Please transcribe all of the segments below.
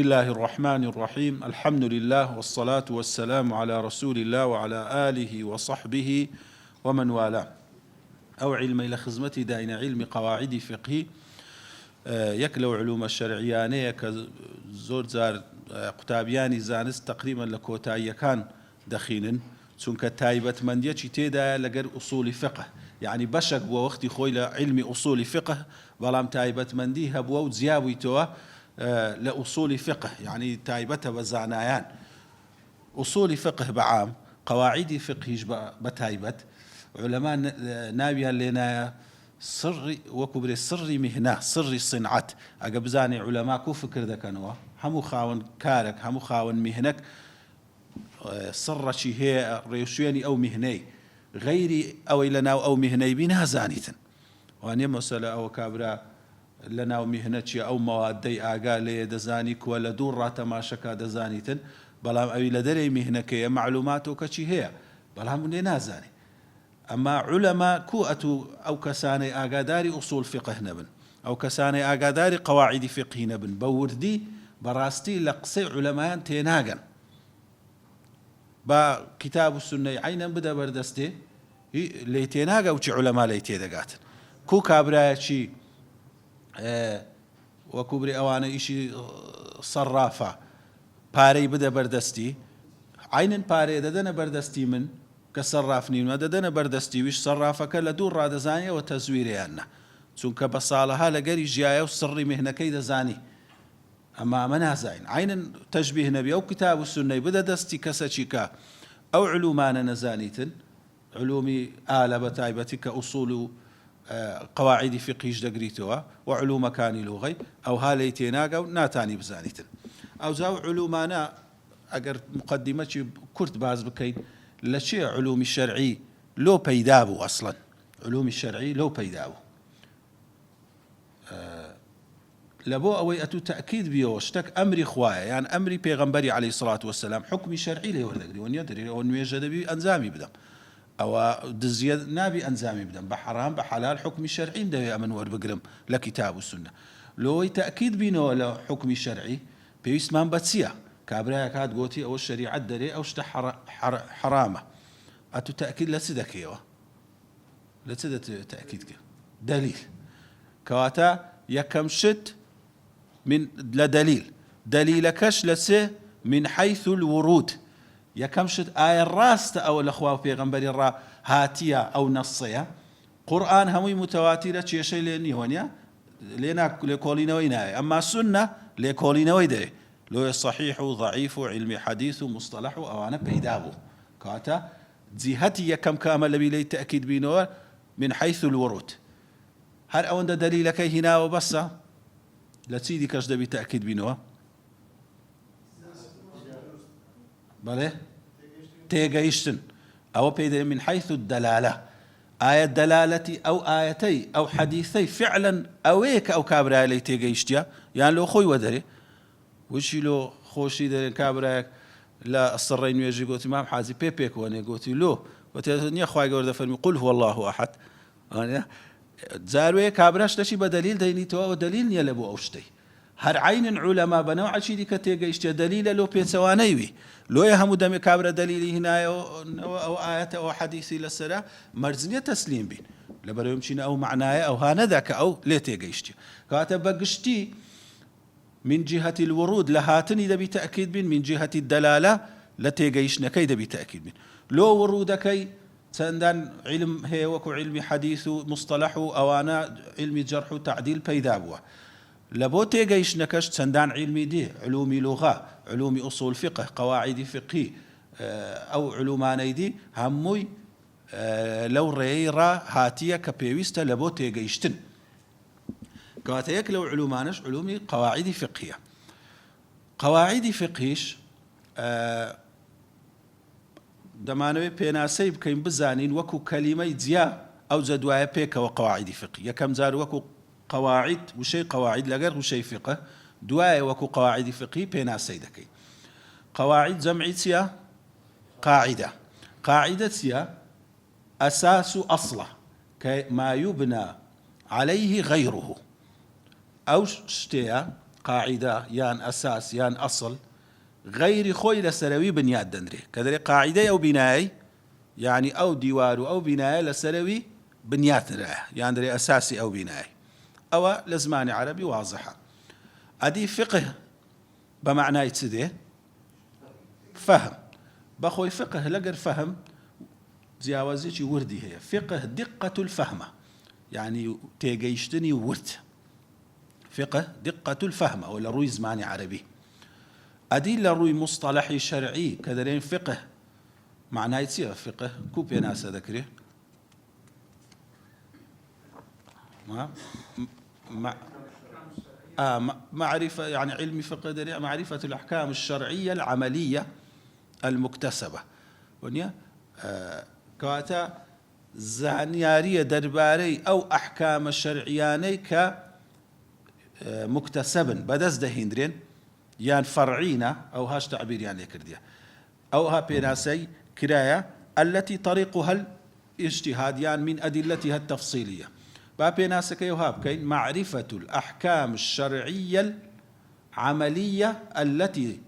الله الرحمن الرحيم. الحمد لله والصلاة والسلام على رسول الله وعلى آله وصحبه ومن والاه. أو علم إلى خزمتي داين علم قواعد فقهي يكلو علوم الشرعيانية كزور زار قتابياني زانس تقريبا لكوتايا كان دخين چونکە تایبەتمەندیەکی تێدایە لەگەر ئوسولی فقه، یعنی بەشێک بووە وەختی خۆی لە علمی ئوسولی فقه، بەڵام تایبەتمەندی هەبووە و جیاویتەوە لە ئوسولی فقه، یعنی تایبەتە بە زانایان. ئوسولی فقه بەعام، قەواعیدی فقهیش بە تایبەت، عولەما ناویان لێنایە سڕی وەکو برێ سڕی میهنە، سڕی سنعەت. ئەگە بزانێ عولەما کو فکر دەکەنەوە، هەموو خاوەن کارێک، هەموو خاوەن میهنەک سڕەکی هەیە ڕێوشوێنی ئەو میهنەی، غەیری ئەوەی لە ناو ئەو میهنەی بی نازانیتن. وانێ مەسەلە ئەوە کابرا لە ناو میهنە چیە، ئەو مەوادەی ئاگا لێ دەزانی کووە لە دوور ڕاتەماشەکە دەزانیتن، بەڵام ئەوی لە دەرەی میهنەکەیە معلومات و کەچی هەیە، بەڵام لێ نازانی. ئەمما عولەما کو ئەتوو ئەو کەسانەی ئاگاداری ئوسوڵ فقه نەبن، ئەو کەسانەی ئاگاداری قەواعیدی فقهی نەبن، بە وردی بەڕاستی لە قسەی عولەمایان تێناگەن. با کتاب و سنەی عینەن بدە بەردەستێ لێی تێناگە و چی عولەما لێی تێدەگاتن. کو کابرایەکی وەکو برێ ئەوانە ئیشی سەرافە پارەی بدە بەردەستی، عینەن پارەیە دەدەنە بەردەستی من کە سەراف نینوە، دەدەنە بەردەستی ویش سەرافەکە لە دوور ڕادەزانیەوە تەزویرەیانە، چونکە بە ساڵەها لەگەری ژیایە و سڕی میهنەکەی دەزانی. ئەمە ئەمە نازانین، عینەن تەشبیه نەبی ئەو کتاب و سنەی بدە دەستی کەسێکی کە ئەو علومانە نەزانیتن، علومی ئالە بە تایبەتی کە ئوسوڵ و قەواعیدی فقهیش دەگریتەوە و علومەکانی لوغەی، ئەوها لێی تێناگە و ناتانی بزانیتن. ئەوجا علومانە ئەگەر مقدمەکی کورت باز بکەین لە چێ علومی شەرعی لۆ پەیدا بوو، ئەسڵەن علومی شەرعی لۆ پەیدا بوو. لەبۆ ئەوەی ئەتوو تەئکید بیەوە شتێک ئەمری خوایە یان ئەمری پێغەمبەری عەلەیهی سڵات وەسەلام، حکمی شەرعی لێ وەردەگری، وە نییە دەرێ ئەوە نوێژە دەبی ئەنجامی بدەم، ئەوە دزیە نابی ئەنجامی بدەم، بە حەرام بە حەلال حکمی شەرعیم دەوێ ئەمن وەربگرم لە کتاب و سنە. لۆی تەئکید بینەوە لە حکمی شەرعی پێویستمان بە چییە؟ کابرایەک هات گوتی ئەوە شەریعەت دەرێ ئەو شتە حەرامە، ئەتوو تەئکید لە چ دەکەیەوە؟ لە چ دەتەوێت تەئکید کرد؟ دەلیل. کەواتە یەکەم شت من لدليل دليلكش لسه من حيث الورود، يكم شد آية راست أو الأخوة في غنبري الرا هاتية أو نصية قرآن همي متواترة شيء لأني هونيا لنا لكولينا ويناي، أما سنة لكولينا ويدري لو صحيح وضعيف علمي حديث ومصطلح أو أنا بيدابو كاتا جهتي يكم كامل لبي لي تأكيد بينور من حيث الورود. هل أون دليلك هنا وبس لا تسيدي كاش دبي تأكيد بينوا بله تيجيشتن أو بيد من حيث الدلالة، آية دلالتي أو آيتي أو حديثي فعلا أويك أو كابرا لي تيجيشتيا، يعني لو خوي ودري وشي لو خوشي دري كابرا لا الصرين يجي قلت ما حازي بيبيك وانا قلت له وتني أخوي قول فرمي قل هو الله أحد، أنا زاروي كابراش لشي بدليل ديني تو ودليل يلبو أوشتي. هر عين علماء بنوع شيء كتيجي اشتى دليل لو بيتسوانيوي لو يهم دم كابرا دليلي هنا أو آية أو حديثي للسلام مرزنية تسليم بين لبرو يمشينا أو معناه أو هانذاك أو ليه تيجي اشتى كاتب بقشتي من جهة الورود لهاتني دبي تأكيد بين، من جهة الدلالة لتيجيشنا كي دبي تأكيد بين. لو ورودكي سندان علم هي وكو علمي حديث مصطلح أوانا علمي جرح وتعديل بيدابوا لبو تيجيش نكشت سندان علمي دي علومي لغة، علومي أصول فقه، قواعد فقهي أو علومان دي هموي لو ريرا هاتية كبيويستا لبو تيجيشتن كواتيك لو علومانش علومي قواعد فقهية. قواعد فقهيش دەمانەوێت پێناسەی بکەین بزانین وەکو کەلیمەی جیا ئەو جەدوایە پێکەوە قەواعیدی فقهی. یەکەم جار وەکو قەواعید وشەی قەواعید لەگەر وشەی فقه، دوایە وەکو قەواعیدی فقهی پێناسەی دەکەین. قەواعید جەمعی چییە؟ قاعدة. قاعدة چییە؟ ئەساس و ئەسڵە کە ما يبنى عليه غيره، ئەو شتەیە قاعدة يان أساس يان أصل غير خوي لسروي بنياد دندري كذلك قاعدة أو بناي يعني أو ديوار أو بناية لسروي بنيات يعني أساسي أو بناي أو لزمان عربي واضحة أدي فقه بمعنى يتسده فهم بخوي فقه لقر فهم زياوزيشي وردي هي فقه دقة الفهمة يعني تيجيشتني ورت فقه دقة الفهمة ولا روي زماني عربي أدي لروي مصطلحي شرعي كذلك فقه معناه يتصير فقه كوبي ناس ذكره معرفة يعني علمي فقه معرفة الأحكام الشرعية العملية المكتسبة ونيا كواتا زانيارية درباري أو أحكام الشرعياني كمكتسبا بدز دهيندرين يان فرعينا أو هاش تعبير يعني كردية أو ها بيناسي كراية التي طريقها الاجتهاد يعني من أدلتها التفصيلية بابيناسك يوهاب كين معرفة الأحكام الشرعية العملية التي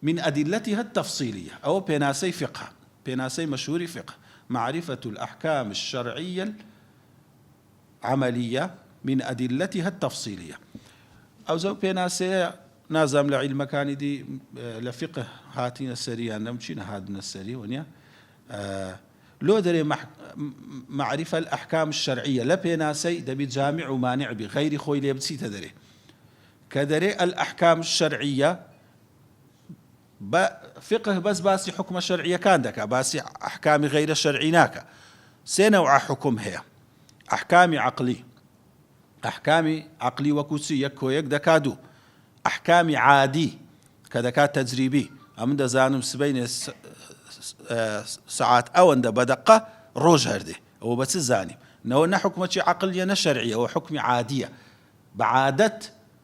من أدلتها التفصيلية أو بيناسي فقه بيناسي مشهور فقه معرفة الأحكام الشرعية العملية من أدلتها التفصيلية أو زو بيناسي نازم لعلم كان دي لفقه هاتين السرية نمشينا هادنا السري ونيا لو دري معرفة الأحكام الشرعية لبيناسي دبي جامع ومانع بغير خوي ليبسي تدري كدري الأحكام الشرعية فقه بس باسي حكم الشرعية كان دكا باسي أحكام غير الشرعيناك سنوع حكم هي أحكام عقلي وكوسي يكو يك دكادو أحكام عادي كدكات تجريبي أم دزانم سبين ساعات أو عند بدقة روج هردي أو بس الزاني نو حكم شيء عقلية نشرعية أو حكم عادية بعادة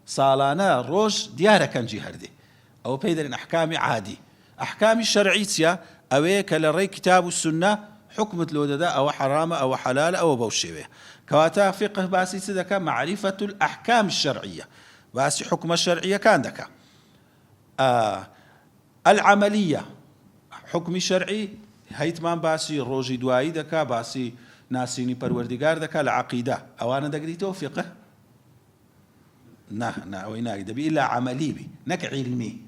صالانا روج ديارة كان جي هردي أو بيدر أحكام عادي أحكام الشرعية أويك للري كتاب السنة حكمة لودة أو حرام أو حلال أو بوشيوه كواتا فقه باسي سدك معرفة الأحكام الشرعية باسي حكم الشرعية كان دكا العملية حكم شرعي هيتمان باسي روجي دوائي دكا باسي ناسيني پروردگار دكا العقيدة أوانا دقريتو فقه نا ويناك دبي إلا عملي بي نك علمي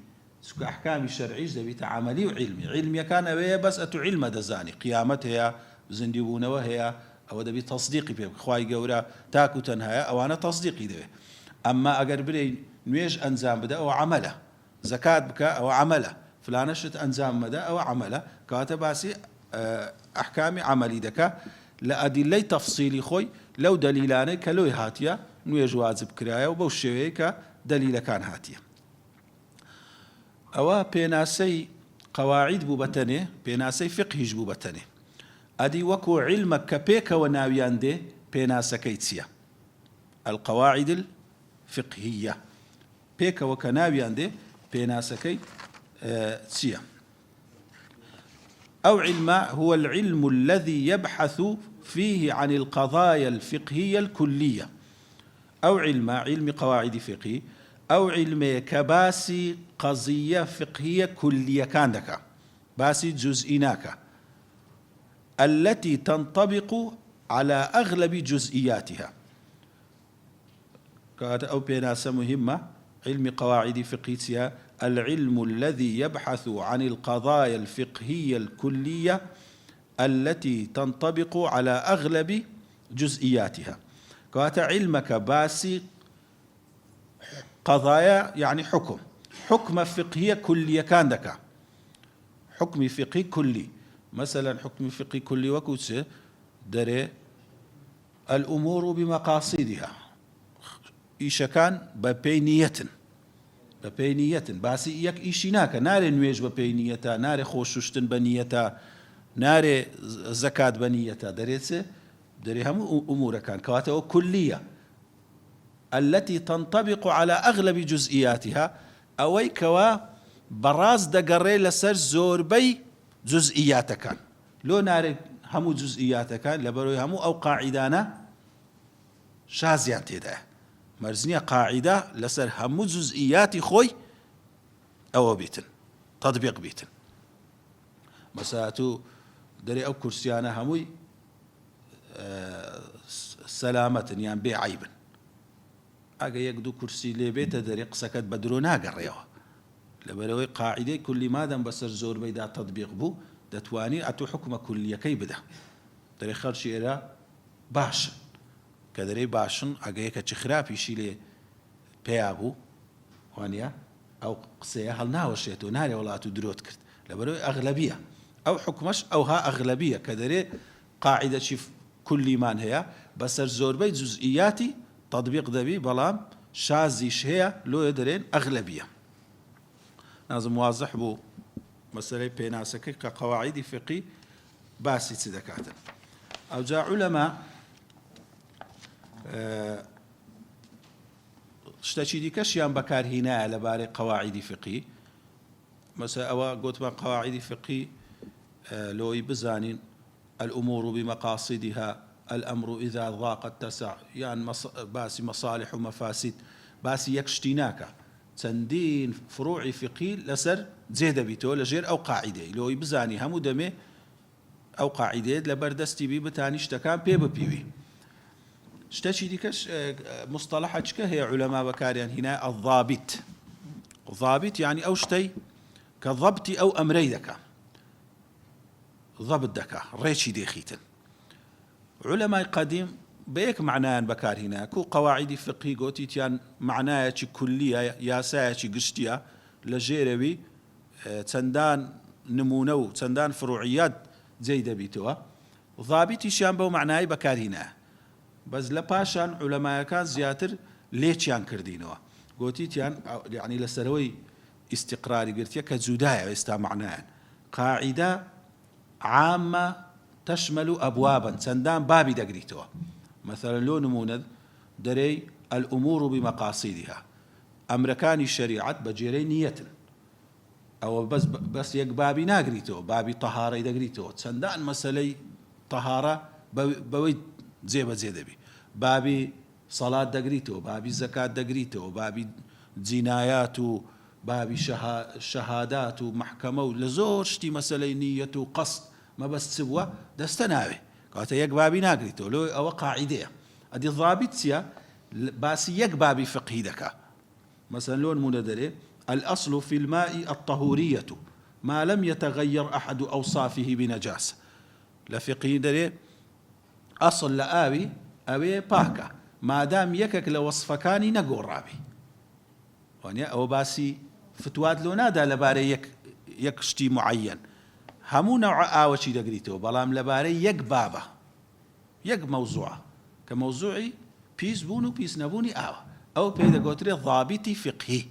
سك أحكام الشرعي دبي عملي وعلمي علمي كان ويا بس أتو علم دزاني قيامتها زنديبون وهي أو دبي تصديقي بي خواي قورا تاكو تنهايا أوانا تصديقي دبي أما أقر بري نويج أنزام بدا أو عمله زكاة بك أو عمله فلانشت أنزام مدى أو عمله كاتباسي أحكام عملي دكا لأدلة تفصيلي خوي لو دليلاني كلو هاتيا نويج واجب كرايا وبوشوي كدليل كان هاتيا أو بيناسي قواعد بوبتني بيناسي فقه بوبتني أدي وكو علمك كبيك وناويان دي بيناسا كيتسيا القواعد الفقهية بيك وكناويان دي بيناسا كي تسيا أو علم هو العلم الذي يبحث فيه عن القضايا الفقهية الكلية أو علم قواعد فقهي أو علم كباسي قضية فقهية كلية كاندك باسي جزئيناك التي تنطبق على أغلب جزئياتها أو بيناسة مهمة علم قواعد فقهية العلم الذي يبحث عن القضايا الفقهية الكلية التي تنطبق على أغلب جزئياتها كواتا علمك باسي قضايا يعني حكم فقهية كلية كان دكا حكم فقهي كلي مثلا حكم فقهي كلي وكوتسي دري الأمور بمقاصدها إيش كان ببينية باسي يك إيشيناك ناري نويج ببينيتا ناري خوششتن بنيتا ناري زكاة بنيتا دري هم أمور كان كواته كلية التي تنطبق على أغلب جزئياتها أوي كوا براز دقري لسر زوربي جزئيات كان لو ناري همو جزئيات كان لبروي همو أو قاعدانا شازيان تيدا مەرزنیە قاعیدە لەسەر هەموو جزئیاتی خۆی ئەوە بێتن تطبیق بێتن. مەسەلا تو دەرێ ئەو کورسیانە هەمووی سەلامەتن یان بێ عیبن، ئەگە یەک دوو کورسی لێ بێتە دەرێ قسەکەت بە درۆ ناگەڕێەوە، لەبەرەوەی قاعیدەی کولی مادەم بەسەر زۆربەیدا تطبیق بوو دەتوانی ئەتو حکومە کولیەکەی بدە. دەرێ خەڵکی ئێرە باشن کە دەرێ باشن ئەگە یەکە چ خراپیشی لێ پێیا بوو وانە ئەو قسەیە هەڵ ناوەشێتەوە نارێ وڵات و درۆت کرد، لەبەرەوەی ئەغلەبیە ئەو حکومەش ئەوها ئەغلەبیە کە دەرێ قاعیدەی کولیمان هەیە بەسەر زۆربەی جزئیاتی تطبیق دەبی، بەڵام شازیش هەیە لۆیە دەرێن ئەغلەبیە. نازم واضح بوو مەسەلەی پێناسەکەی کە قەواعیدی فقی باسی چ دەکاتن. ئەوجا عولەما شتێکی دیکەشیان بەکارهێنایە لەبارەی قەواعیدی فقی، مەسەلا ئەوە گوتمان قەواعیدی فقی لۆی بزانین الأمور بمقاصدها الأمر إذا ضاق اتسع، يعني باسي مصالح ومفاسد، باسي يكشتيناك چەندین فروعی فقی لەسەر جێ دەبیتەوە لەژێر ئەو قاعیدەی لۆی بزانی هەموو دەمێ ئەو قاعیدەیەت لەبەردەستی بی بتانی شتەکان پێ بپیوی. شتێکی دیکەش مصطلحەچکە هەیە عولەما بەکاریان هێنای الضابط. ضابط يعني ئەو شتەی کە ضەبتی ئەو ئەمرەی دەکا، ضەبط دەکا ڕێکی دێخیتن. علەمای قەدیم بەیەک معنایان بەکارهێنا کە قەواعیدی فقهی گوتیتیان معنایەکی کولیە یاسایەکی گشتیە لە ژێرەوی چەندان نمونە و چەندان فروعیات جێی دەبیتەوە، ضابطیشیان بەو معنای بەکارهێنا. بەس لە پاشان علەمایەکان زیاتر لێچیان کردینەوە، گوتیتیان یعنی لەسەرەوەی ئیستیقراری گرتیە کە جودایە ئێستا معنایان قاعیدە عامە تشمل أبوابا چەندان بابی دەگریتەوە. مثلا لۆ نمونە دەرەی الأمور بمقاصدها، ئەمرەکانی شەریعەت بە جێرەی نیەتن، ئەوە بەس یەک بابی ناگریتەوە، بابی تەهارەی دەگریتەوە، چەندان مەسەلەی تەهارە بەوەی جێبەجێ دەبی، بابی سەڵات دەگریتەوە، بابی زەکات دەگریتەوە، بابی جینایات و بابی شەهادات و محکەمە و لە زۆر شتی مەسەلەی نیەت و قەسد مەبەست چ بووە دەستە ناوێ، کاتە یەک بابی ناگریتەوە لۆی ئەوە قاعیدەیە. ئەدی ضابط چییە؟ باسی یەک بابی فقهی دەکا. مثلا لۆ نمونە دەرێ الأصل في الماء الطهورية ما لم يتغير أحد أوصافه بنجاسة. لفقهی دەرێ ئەسڵ لە ئاوی ئەوێ پاکە مادام یەکێک لە وەصفەکانی نەگۆڕابی، وانە ئەوە باسی فتوات لۆ نادا لەبارەی یەک شتی معەیەن، هەموو نەوع ئاوەچی دەگریتەوە، بەڵام لەبارەی یەک بابە یەک مەوزوعە کە مەوزوعی پیس بوون و پیس نەبوونی ئاوە، ئەو پێی دەگوترێت ضابطی فقهی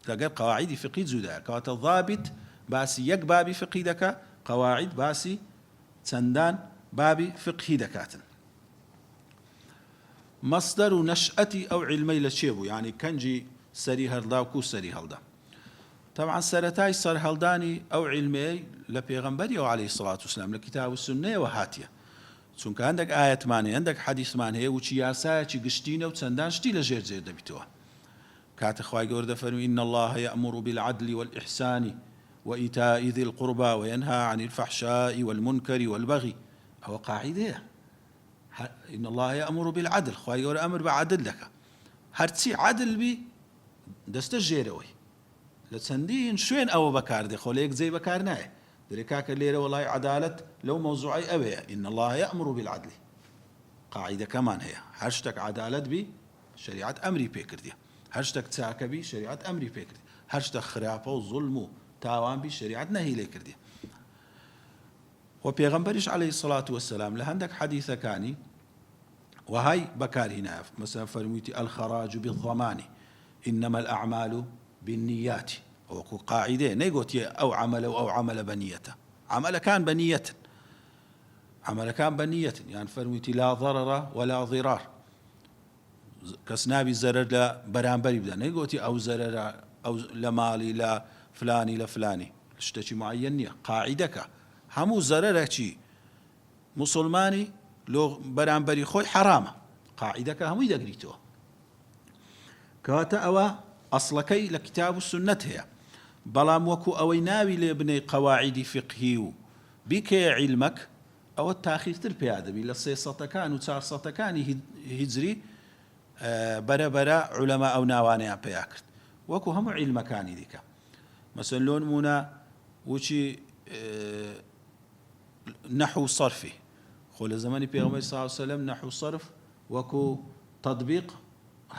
لەگەڵ قەواعیدی فقهی جودایە. کەواتە ضابط باسی یەک بابی فقهی دەکا، قەواعید باسی چەندان بابی فقهی دەکاتن. مەصدەر و نەشئەتی ئەو عیلمەی لە چێ بوو؟ یعنی کەنجی سەری هەڵدا و کو سەری هەڵدا. طبعا سەرەتای سەرهەڵدانی ئەو عیلمەیە لە پێغەمبەریەوە عەلەیهی سڵات وسلام لە کتاب و سوننەیەوە هاتیە، چونکە هەندێک ئایەتمان هەیە هەندێک حەدیثمان هەیە وچی یاسایەکی گشتینە و چەندان شتی لە ژێر جێر دەبیتەوە. کاتە خوای گەورە دەفەرمووی إن الله يأمر بالعدل والإحسان وإيتاء ذي القربى وينهى عن الفحشاء والمنكر والبغي. هو قاعدة إن الله يأمر بالعدل، خوای گەورە ئەمر بە عەدل دەکا، هەرچی عەدل بی دەستە ژێرەوەی لە چەندین شوێن ئەوە بەکاردێخۆ لە یەک جێی بەکار نایە. دەرێ کاکە لێرە وەڵای عەدالەت لەو مەوزوعی ئەوەیە إن الله يأمر بالعدل، قاعیدەکەمان هەیە هەر شتێک عەدالەت بی شەریعەت ئەمری پێ کردیە، هەر شتێک چاکە بی شەریعەت ئەمری پێ کردی، هەر شتێک خراپە و زوڵم و تاوان بی شەریعەت نەهی لێ کردی. و پێغەمبەریش عەلەیهی سڵات وسلام لە هەندێک حەدیثەکانی وهاي بكارهنا مثلا فرميتي الخراج بالضمان إنما الأعمال بالنيات، وكو قاعدة نيقوتي أو عمل بنيته، عمل كان بنية، عمل كان بنية، يعني فرميتي لا ضرر ولا ضرار، كسنابي زرر لا برانبري بدا نيقوتي أو زرر أو لمالي لا فلاني لفلاني شتشي معينية قاعدك همو زررك شي مسلماني لو بەرامبەری خۆی حرامە، قاعیدەکە هەمووی دەگریتەوە، کەواتە ئەوە ئەسڵەکەی لە کتاب و سنت هەیە بەڵام وەکو ئەوەی ناوی لێ بنەی قەواعیدی فقهی و بیکەیە عیلمەک ئەوە تاخیرتر پێیا دەبی لە 300ەکان و 400ەکانی هیجری بەرەبەرە عولەما ئەو ناوانەیان پێیا کرد وەکو هەموو عیلمەکانی دیکە مەسەن لۆ نمونە وچی نحو و صرفی خۆ لە زمانی پێغەمبەری صلی الله علیه وسلم نحو و صرف وەکو تطبیق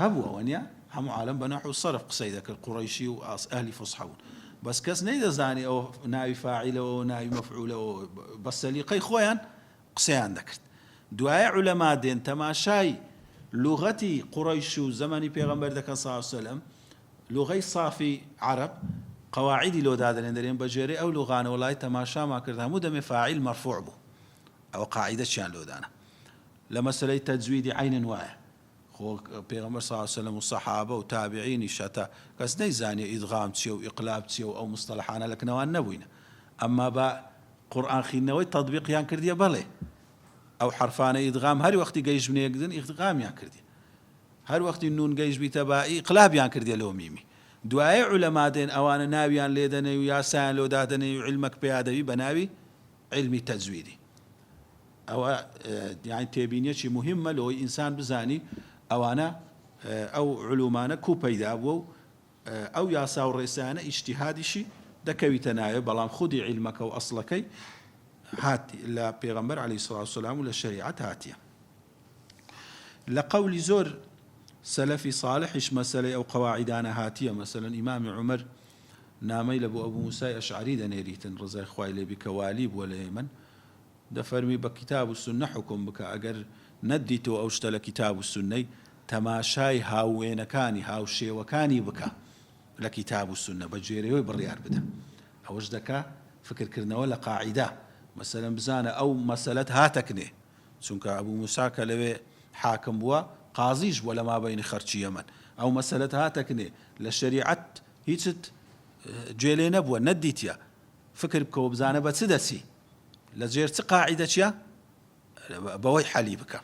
هەبووە نیە هەموو عالم بە نحو و صرف قسەی دەکرد قوڕەیشی و ئەهلی فوسحە بوون بەس کەس نەیدەزانی ئەو ناوی فاعیلەوە ناوی مەفعولەوە بە سەلیقەی خۆیان قسەیان دەکرد دوایە عولەما دێن تەماشای لوغەتی قوڕەیش و زمانی پێغەمبەر دەکەن صلی الله علیه وسلم لوغەی صافی عرب قواعدی لۆ دادەنێن دەرێن بە جێرەی ئەو لوغانە وڵای تەماشامان کرد هەموو دەمێ فاعیل مەرفوع بوو ئەوە قاعیدەچیان لۆدانە لە مەسەلەی تەجویدی عینن وایە خۆ پێغەمبەر صلی الله علیه وسلم و سەحابە و تابعینی شەتا کەس نەیزانێ ئیدغام چییە و ئیقلاب چییە و ئەو مستەلەحانە لە کنەوان نەبووینە ئەمما بە قورئان خوێندنەوەی تەطبیقیان کردیە بەڵێ ئەو حرفانە ئیدغام هەر وەختی گەیشتبنێکردن ئیدغامیان کردی هەر وەختی نون گەیشت بیتە بە ئیقلابیان کردیە لەو میمی دوایە عولەما دێن ئەوانە ناویان لێ دەنێ و یاسایان لۆ دادەنێ و عیلمەک پێیا دەوی بە ناوی عیلمی تەجویدی ئەوە یعنی تێبینیەکی مهمە لەوەی ئینسان بزانی ئەوانە ئەو علومانە کوو پەیدا بووە و ئەو یاسا و ڕێسایانە ئیجتیهادیشی دەکەویتە ناوێ بەڵام خودی عیلمەکە و ئەسڵەکەی هاتی لە پێغەمبەر عەلەیهی سڵات وسەلام و لە شەریعەت هاتیە لە قەولی زۆر سەلەفی صالحیش مەسەلەی ئەو قەواعیدانە هاتیە مەسەلەن ئیمامی عومەر نامەی لە بۆ ئەبوو موسای ئەشعەری دەنێریتن ڕزای خوای لێبی کە والی بووە لە ئێمن دەفەرمی بە کتاب و سنە حکم بکە ئەگەر نەدیتەوە ئەو شتە لە کتاب و سنەی تەماشای هاوێنەکانی هاوشێوەکانی بکە لە کتاب و سنە بە جێرەوەی بڕیار بدە ئەوەش دەکا فکرکردنەوە لە قاعیدە مەسەلەن بزانە ئەو مەسەلەت هاتەکنێ چونکە ئەبوو موسا کە لەوێ حاکم بووە قازیش بووە لە مابەینی خەرچی ئەمن ئەو مەسەلەت هاتەکنێ لە شەریعەت هیچت گوێ لێ نەبووە نەدیتیە فکر بکەوە بزانە بە چ دەچی لە جێر چ قاعیدە چییە بەوەی حەلی بکە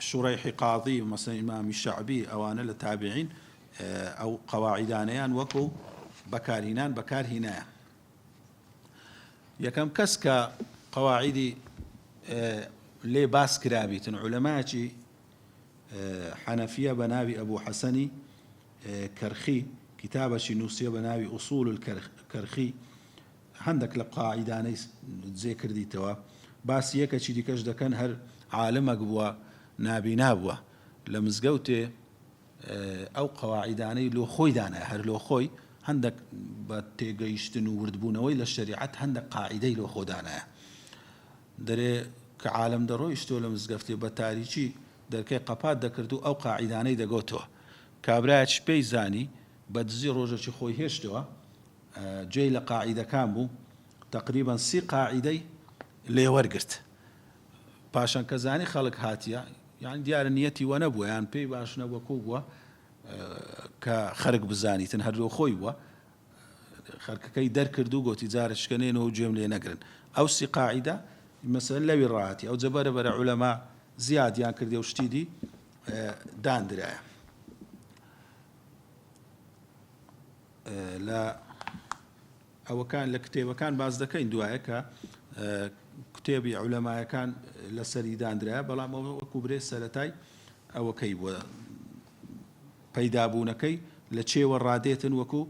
شوڕەیحی قاضی مەسەلەن ئیمامی شەعبی ئەوانە لە تابعین ئەو قەواعیدانەیان وەکو بەکارهێنان بەکارهێنایە یەکەم کەس کە قەواعیدی لێ باس کرابیتن عولەمایەکی حەنەفیە بە ناوی ئەبوو حەسەنی کەرخی کتابەشی نووسیە بە ناوی ئوسوول الکەرخی هەندێک لە قاعیدانەی جێ کردیتەوە باسی یەکەکی دیکەش دەکەن هەر عالمێک بووە نابینا بووە لە مزگەوتێ ئەو قەواعیدانەی لۆ خۆی دانایە هەر لۆ خۆی هەندێک بە تێگەیشتن و وردبوونەوەی لە شەریعەت هەندێک قاعیدەی لۆ خۆدانایە دەرێ کە عالم دەڕۆیشتۆ لە مزگەفتێ بە تاریکی دەرکەی قەپات دەکرد و ئەو قاعیدانەی دەگۆتەوە کابرایەکی پێی زانی بە دزی ڕۆژێکی خۆی هێشتەوە جێی لە قاعیدەکان بوو تقریبا 30 قاعیدەی لێوەرگرت پاشان کە زانی خەڵک هاتیە یان دیارە نیەتی وە نەبووە یان پێی باش نەبووە کوو بووە کە خەرک بزانیتن هەردوو خۆی بووە خەرکەکەی دەرکرد و گۆتی جارە شکەنێنەوە گوێم لێ نەگرن ئەو 30 قاعیدە مەسەلەن لەوی ڕاهاتی ئەو جەبەرە بەرە عولەما زیادیان کردی و شتیدی دانرایە لە ئەوەکان لە کتێبەکان باز دەکەین دوایە کە کتێبی عولەمایەکان لەسەری دانرایە بەڵام ئەوە وەکو برێ سەرەتای ئەوەکەی بووە پەیدابوونەکەی لە چێوە ڕادێتن وەکو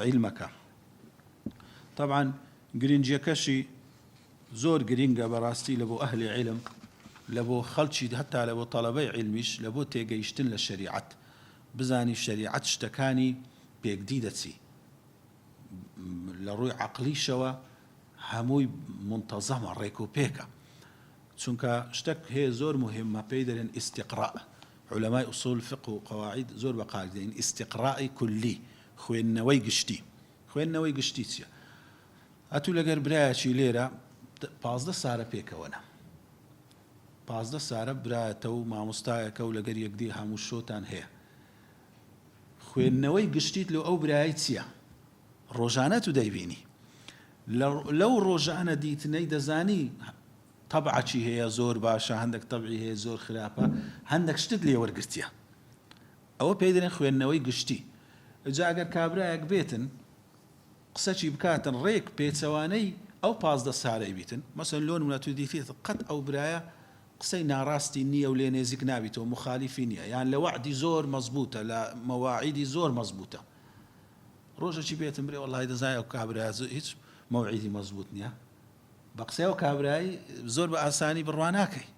عیلمەکە طبعا گرنگیەکەشی زۆر گرنگە بەڕاستی لە بۆ ئەهلی عیلم لە بۆ خەڵکی هەتا لە بۆ تەڵەبەی عیلمیش لە بۆ تێگەیشتن لە شەریعەت بزانی شەریعەت شتەکانی پێکدی دەچی لە ڕووی عەقلیشەوە هەمووی منتەزەمە ڕێک و پێکە چونکە شتێک هەیە زۆر مهمە پێی دەرێن ئیستیقڕاء عولەمای ئوسوول فقه و قەواعید زۆر بەقار دێن ئیستیقڕائی کولی خوێندنەوەی گشتی خوێندنەوەی گشتی چییە ئەتوو لەگەر برایەکی لێرە 15 سارە پێکەوەنە 15 سارە برایەتە و مامۆستایەکە و لەگەر یەکدی هەموو شۆتان هەیە خوێندنەوەی گشتیت لەو ئەو برایی چییە ڕۆژانە تو دەیبینی لەو ڕۆژانە دیتنەی دەزانی تەبعەکی هەیە زۆر باشە هەندێک تەبعی هەیە زۆر خراپە هەندێک شتت لێوەرگرتیە ئەوە پێی دەڵێن خوێندنەوەی گشتی. جا ئەگەر کابرایەک بێتن قسەچی بکاتن ڕێک پێچەوانەی ئەو 15 ساڵەی بیتن، مەسەن لۆ نمونە تو دیتێت قەت ئەو برایە قسەی ناڕاستی نییە و لێ نێزیک نابیتەوە، مخالیفی نییە، یان لە وعدی زۆر مەزبوطە، لە مەواعیدی زۆر مەزبوطە. ڕۆژێکی بێتم برێ وەڵڵاهی دەزانێ ئەو کابرایە هیچ مەوعیدی مەزبوط نییە، بە قسەی ئەو کابرایی زۆر بە ئاسانی بڕوا ناکەی،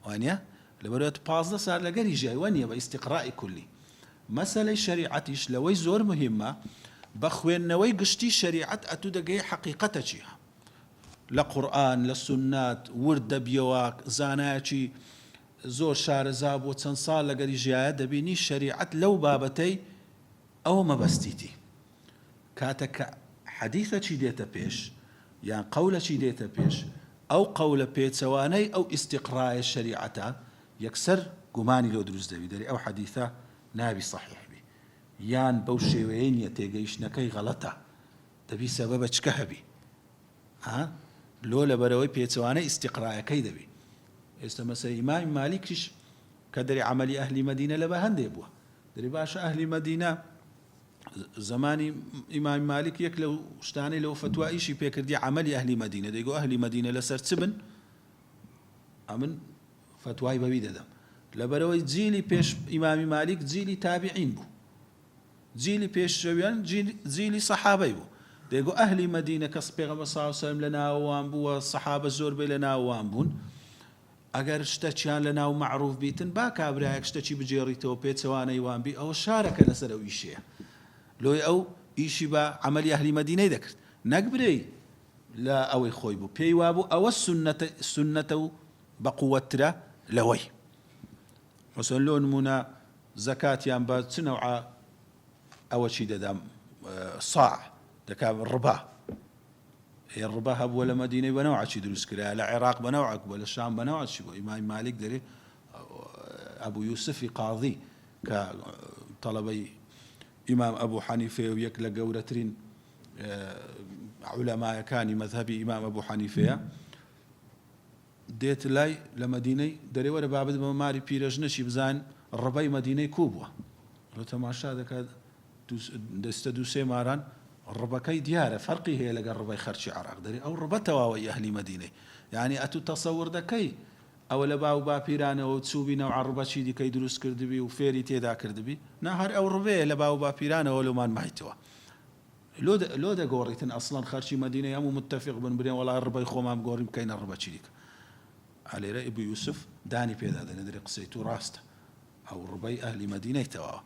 وانە لەبەرەوە 15 سال لەگەری ژیای وە نییە بە ئیستیقڕائی کولی. مەسەلەی شەریعەتیش لەوەی زۆر مهمە، بە خوێندنەوەی گشتی شەریعەت ئەتو دەگەی حەقیقەتە چیە لە قورئان لە سونات ورد دەبیەوە، زانایەکی زۆر شارەزا بۆ چەند ساڵ لەگەری ژیایە دەبینی شەریعەت لەو بابەتەی ئەوە مەبەستیتی. کاتەکە حەدیثەکی دێتە پێش یان قەولەکی دێتە پێش، ئەو قەولە پێچەوانەی ئەو ئیستیقڕایە شەریعەتە یەکسەر گومانی لۆ دروست دەبی، دەری ئەو حەدیثە نابی صحیح بی، یان بەو شێوەیە نیە تێگەیشتنەکەی غەڵەتە، دەبی سەبەبە چکە هەبی لۆ لەبەرەوەی پێچەوانەی ئیستیقڕایەکەی دەبی. ئێستا مەسەلەی ئیمامی مالیکیش کە دەری عەمەلی ئەهلی مەدینە لە بە هەندێ بووە، دەری باشە ئەهلی مەدینە زمانی ئیمامی مالیک یەک لەو شتانەی لەو فتواییشی پێکردی عەمەلی ئەهلی مەدینە، دەیگۆ ئەهلی مەدینە لەسەر چ بن؟ ئەمن فتوای بەوی دەدەم، لەبەرەوەی جیلی پێش ئیمامی مالیک جیلی تابعین بوو، جیلی پێشەویان جیلی سەحابەی بوو، دەیگۆ ئەهلی مەدینە کەس پێغەمبەر صلی الله علیه و سلم لە ناوەوان بووە، سەحابە زۆربەی لە ناوەوان بوون، ئەگەر شتێکیان لە ناو مەعروف بیتن با کابرایەک شتێکی بجێڕیتەوە پێچەوانەی وان بی، ئەوە شارەکە لەسەر ئەو ئیشەیە، لۆی ئەو ئیشی بە عەمەلی ئەهلی مەدینەی دەکرد، نەک برێی لە ئەوەی خۆی بوو پێی وابوو ئەوە سونەتە و بەقووەترە لەوەی. مەسەڵەن لۆ نمونە زەکاتیان بە چ نەوعە ئەوە چی دەدام ساع دەکا ڕبا، ڕبا هەبووە لە مەدینەی بەنەوعی دروست کرا، لە عێراق بەنەوعک بووە، لە شام بەنەوعی بووە. ئیمامی مالیک دەرێ ئەبوو یوسفی قاضی کە تەڵەبەی ئیمام ئەبوو حەنیفە و یەک لە گەورەترین عولەمایەکانی مەذهەبی ئیمام ئەبوو حەنیفەیە، دێت لای لە مەدینەی دەرێ وەرە بابەت بە ماری پیرەژنەشی بزان ڕبەی مەدینەی کوو بووە، لۆ تەماشا دەکات دەستە دووسێ ماران ڕبەکەی دیارە فەرقی هەیە لەگەڵ ڕبەی خەرچی عێراق، دەری ئەو ڕبە تەواوی ئەهلی مەدینەی، یعنی ئەتو تەسەور دەکەی ئەوە لە باو باپیرانەوە چوبی نەوع ڕبەچی دیکەی دروست کردبی و فێری تێدا کردبی، نا هەر ئەو ڕبەیە لە باو باپیرانەوە لەمان مایتەوە. لۆ دەگۆڕیتن ئەسڵەن خەرچی مەدینەی هەموو متتەفق بن برێن وەڵا ڕبەی خۆمان بگۆڕین بکەینە ڕبەچی دیکە. ئەلێرە ئیبوو یوسف دانی پێدا دەنێ دەری قسەی تو ڕاستە، ئەو ڕبەی ئەهلی مەدینەی تەواوە.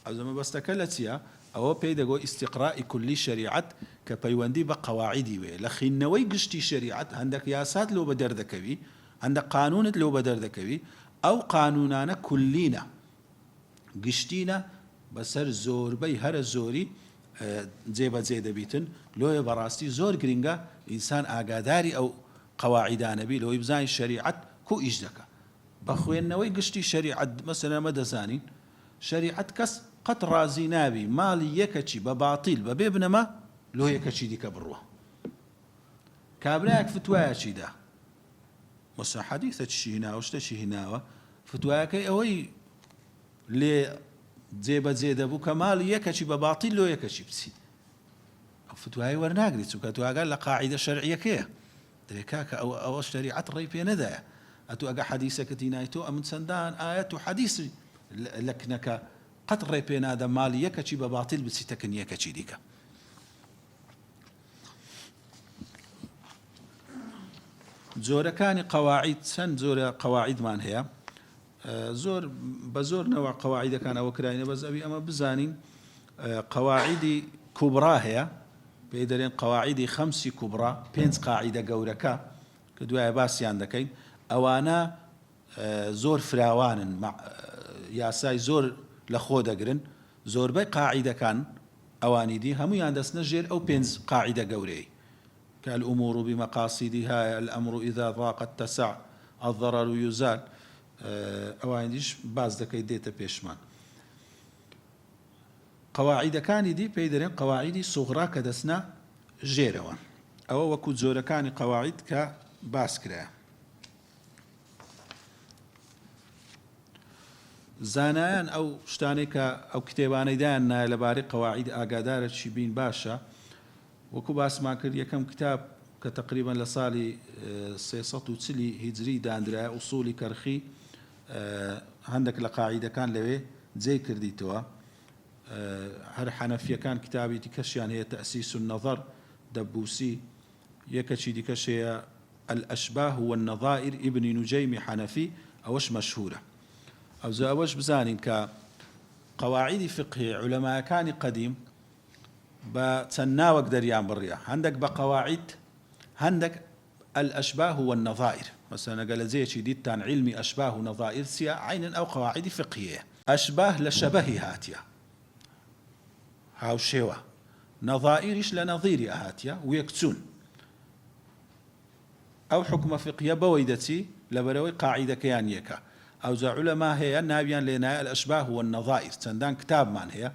ئەزەمە بەستەکە لە چییە؟ ئەوە پێی دەگۆ ئیستیقڕائی کولی شەریعەت کە پەیوەندی بە قەواعیدی وێ، لە خینەوەی گشتی شەریعەت هەندێک یاسات لۆ بە دەردەکەوی، هەندێک قانونت لۆ بە دەردەکەوی، ئەو قانونانە کولینە گشتینە بەسەر زۆربەی هەرە زۆری جێبەجێ دەبیتن، لۆیە بەڕاستی زۆر گرنگە ئینسان ئاگاداری ئەو قەواعیدانەبی لەوەی بزانی شەریعەت کو ئیش دەکە. بە خوێندنەوەی گشتی شەریعەت مەسەلەن ئەمە دەزانین شەریعەت کەس قەت ڕازی نابی ماڵی یەکەچی بە باتیل بەبێ بنەما لۆ یەکەچی دیکە بڕوە. کابرایەک فتوایەکی دا مەسەڵەن حەدیثێکی هیناوە شتێکی هیناوە، فتوایەکەی ئەوەی لێ جێبەجێ دەبوو کە ماڵی یەکەچی بە باتیل لۆ یەکەچی بچی، ئەو فتوایی وەرناگری چونکە توواگەر لە قاعیدە شەرعیەکەیە، دەرێ کاکە ئەوە شەریعەت ڕێی پێ نەدایە، ئەتو ئەگە حەدیثەکەتی نایتۆ ئەمن چەندان ئایەت و حەدیثی لە کنەکە قەت ڕێ پێ نادە ماڵی یەکەچی بە باتیل بچیتەکەن یەکەچی دیکە. جۆرەکانی قەواعید چەند جۆرە قەواعیدمان هەیە، زۆر بە زۆر نەوە قەواعیدەکان ئەوە کراینە، بەس ئەوی ئەمە بزانین قەواعیدی کوبرا هەیە، پێی دەرێن قەواعیدی خەمسی کوبرا، 5 قاعیدە گەورەکە کە دوایە باسییان دەکەین، ئەوانە زۆر فراوانن، یاسای زۆر لە خۆ دەگرن، زۆربەی قاعیدەکان ئەوانی دی هەمویان دەستنە ژێر ئەو 5 قاعیدە گەورەی کە الأمور بمقاصدها، الأمر إذا ضاق اتسع، الضرر يزال، ئەوان دیش باز دەکەی دێتە پێشمان. قەواعیدەکانی دی پێی دەرێن قەواعیدی سوغرا کە دەستنە ژێرەوە، ئەوە وەکو جۆرەکانی قەواعید کە باس کرایە. زانایان ئەو شتانەی کە ئەو کتێبانەی دایان لەبارەی قەواعید ئاگادارەشی بین باشە. وەکو باسمان کرد یەکەم کتاب کە تقریبا لە ساڵی 340 هیجری دانرایە ئوسولی کەرخی هەندێک لە قاعیدەکان لەوێ جێی کردیتەوە. هەر حەنەفیەکان کتابێکی کەشیان هەیە تەئسیس النەظەر دەبوسی، یەکەچی دیکەش هەیە الأشباه والنظائر ابن نجيم حنفي أوش مشهورة. أو زاوش بزانين كقواعد فقهية علماء كان قديم بتناوك دريان بريا عندك بقواعد عندك الأشباه والنظائر، مثلا قال زي شديد عن علمي أشباه ونظائر سيا عينا أو قواعد فقهية. أشباه لشبه هاتيا هاو شوا، نظائرش لنظير هاتيا ويكتون أو حكم فقهية بويدتي لبروي قاعدة كيانيكا. أو زا علماء هي نابيان لنا الأشباه والنظائر تندان كتاب من هي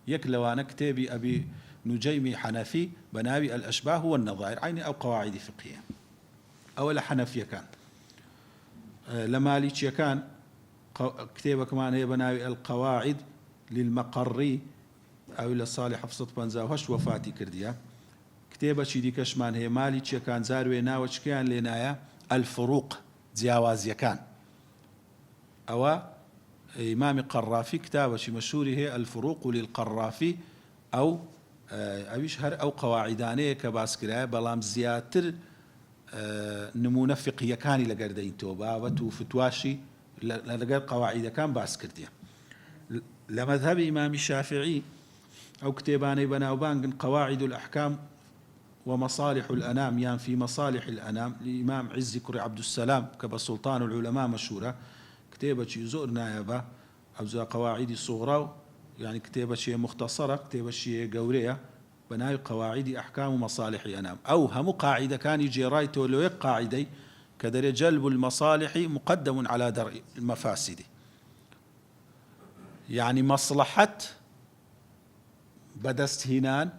يكلوانا كتابي أبي نجيمي حنفي بنابي الأشباه والنظائر عيني أو قواعد فقهية. أول حنفية كان لماليش كان كتابة كمان هي بنابي القواعد للمقري أو لصالح حفصة بنزا وهش وفاتي كرديا. كتابة شي كشمان هي ماليش كان زاروي ناوش كان لنايا الفروق جواز كان. أو إمام قرافي كتابة شي مشهور هي الفروق للقرافي أو أبيشهر أو قواعدانية كباسكرا بلام زياتر نمونة فقهية كان لقردين توبة وفتواشي لقر قواعد كان باسكردية. لمذهب إمام الشافعي أو كتاباني بناوبان قواعد الأحكام ومصالح الأنام، يعني في مصالح الأنام لإمام عز كري عبد السلام كبسلطان العلماء مشهورة. كتابة شيء زورنا يابا أو زي قواعد الصغرى، يعني كتابة شيء مختصرة، كتابة شيء قورية بناء قواعد أحكام ومصالح الأنام. أو هم قاعدة كان يجي رايته لو قاعدة كدر جلب المصالح مقدم على درء المفاسد، يعني مصلحة بدست هنان